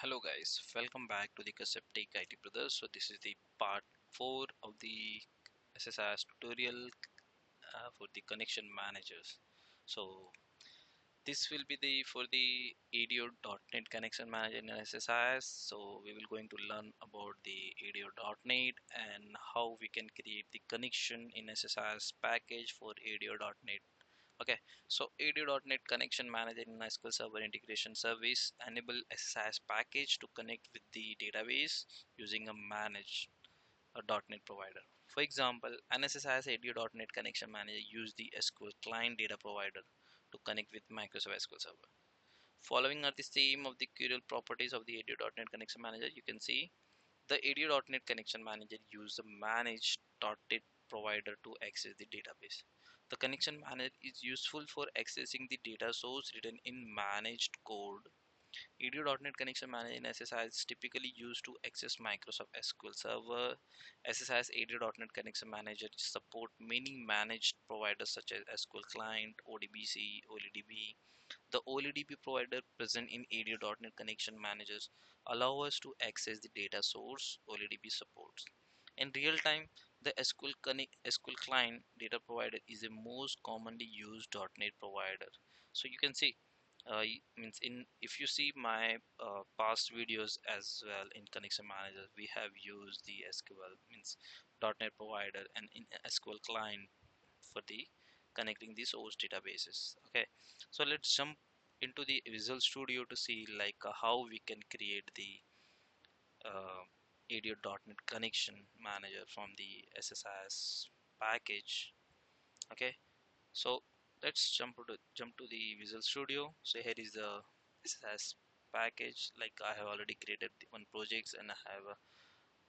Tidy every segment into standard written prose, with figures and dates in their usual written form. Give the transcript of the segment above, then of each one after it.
Hello guys, welcome back to the Conceptic IT Brothers. So this is the part 4 of the SSIS tutorial for the connection managers. So this will be the for the ADO.NET connection manager in SSIS. So we will going to learn about the ADO.NET and how we can create the connection in SSIS package for ADO.NET. Okay, so ADO.NET Connection Manager in SQL Server Integration Service enable SSIS package to connect with the database using a managed .NET provider. For example, an SSIS ADO.NET Connection Manager use the SQL Client Data Provider to connect with Microsoft SQL Server. Following are the same of the curial properties of the ADO.NET Connection Manager. You can see the ADO.NET Connection Manager use a managed .NET provider to access the database. The connection manager is useful for accessing the data source written in managed code. ADO.NET Connection Manager in SSIS is typically used to access Microsoft SQL Server. SSIS ADO.NET Connection Manager support many managed providers such as SQL Client, ODBC, OLEDB. The OLEDB provider present in ADO.NET Connection Managers allow us to access the data source OLEDB supports. In real time, the SQL Client data provider is the most commonly used .NET provider. So you can see, means in if you see my past videos as well in Connection Manager, we have used the SQL means .NET provider and in SQL Client for the connecting the source databases. Okay, so let's jump into the Visual Studio to see like how we can create the ADO.NET connection manager from the SSIS package. Okay, so let's jump to the Visual Studio. So here is the SSIS package. Like I have already created the one projects and I have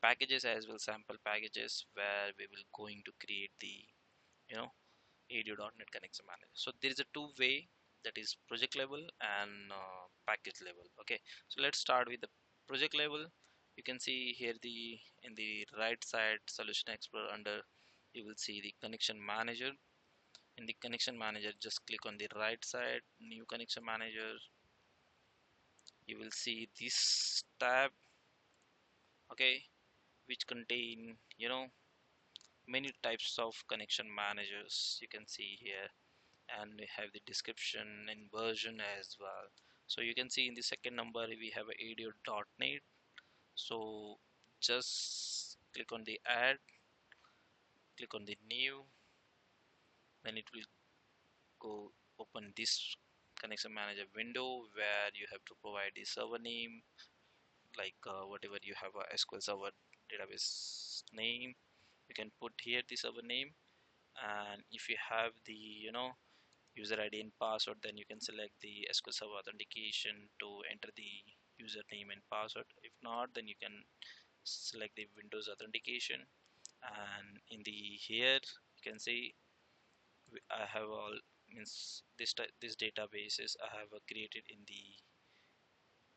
packages as well, sample packages where we will going to create the you know ADO.NET connection manager. So there is a two-way, that is project level and package level. Okay, so let's start with the project level. You can see here the in the right side solution explorer under you will see the connection manager. In the connection manager, just click on the right side new connection manager. You will see this tab, okay, which contain many types of connection managers. You can see here, and we have the description and version as well. So you can see in the second number we have a ADO.NET. So just click on the add, click on the new, then it will go open this connection manager window where you have to provide the server name, like whatever you have a SQL Server database name, you can put here the server name. And if you have the user ID and password, then you can select the SQL Server authentication to enter the username and password. If not, then you can select the Windows authentication. And in the here you can see I have all means this databases I have created in the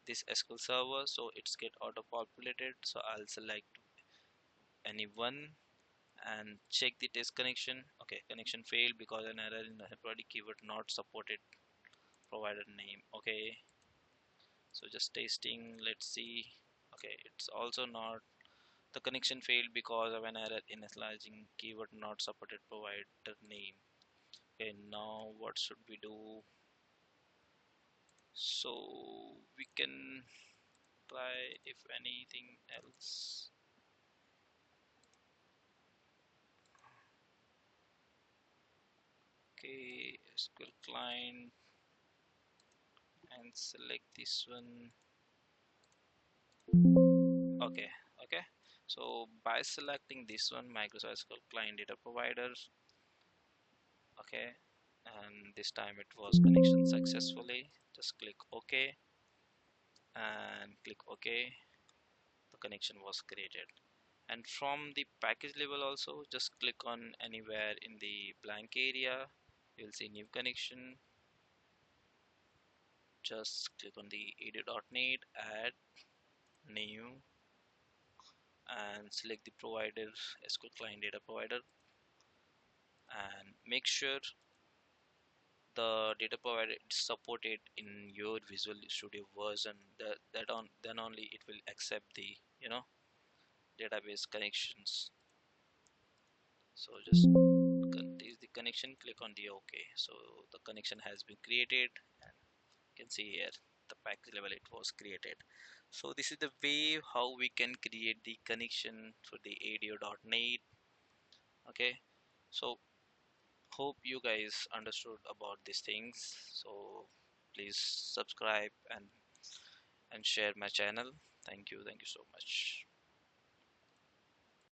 this SQL Server, so it's get auto populated. So I'll select any one and check the test connection. Okay, connection failed because an error in the product keyword not supported provider name. Okay, so just testing, let's see. Okay, it's also not, the connection failed because of an error initializing keyword not supported provider name. Okay, now what should we do? So we can try if anything else. Okay, SQL client and select this one. Okay, okay, so by selecting this one, Microsoft SQL client data provider, okay, and this time it was connection successfully. Just click OK and click OK. The connection was created. And from the package level also, just click on anywhere in the blank area, you'll see new connection. Just click on the ADO.NET, add new, and select the provider, SQL client data provider, and make sure the data provider is supported in your Visual Studio version, then only it will accept the database connections. So just is the connection, click on the OK. So the connection has been created, and you can see here the package level it was created. So this is the way how we can create the connection for the ADO.NET. Okay, so hope you guys understood about these things. So please subscribe and share my channel. Thank you so much.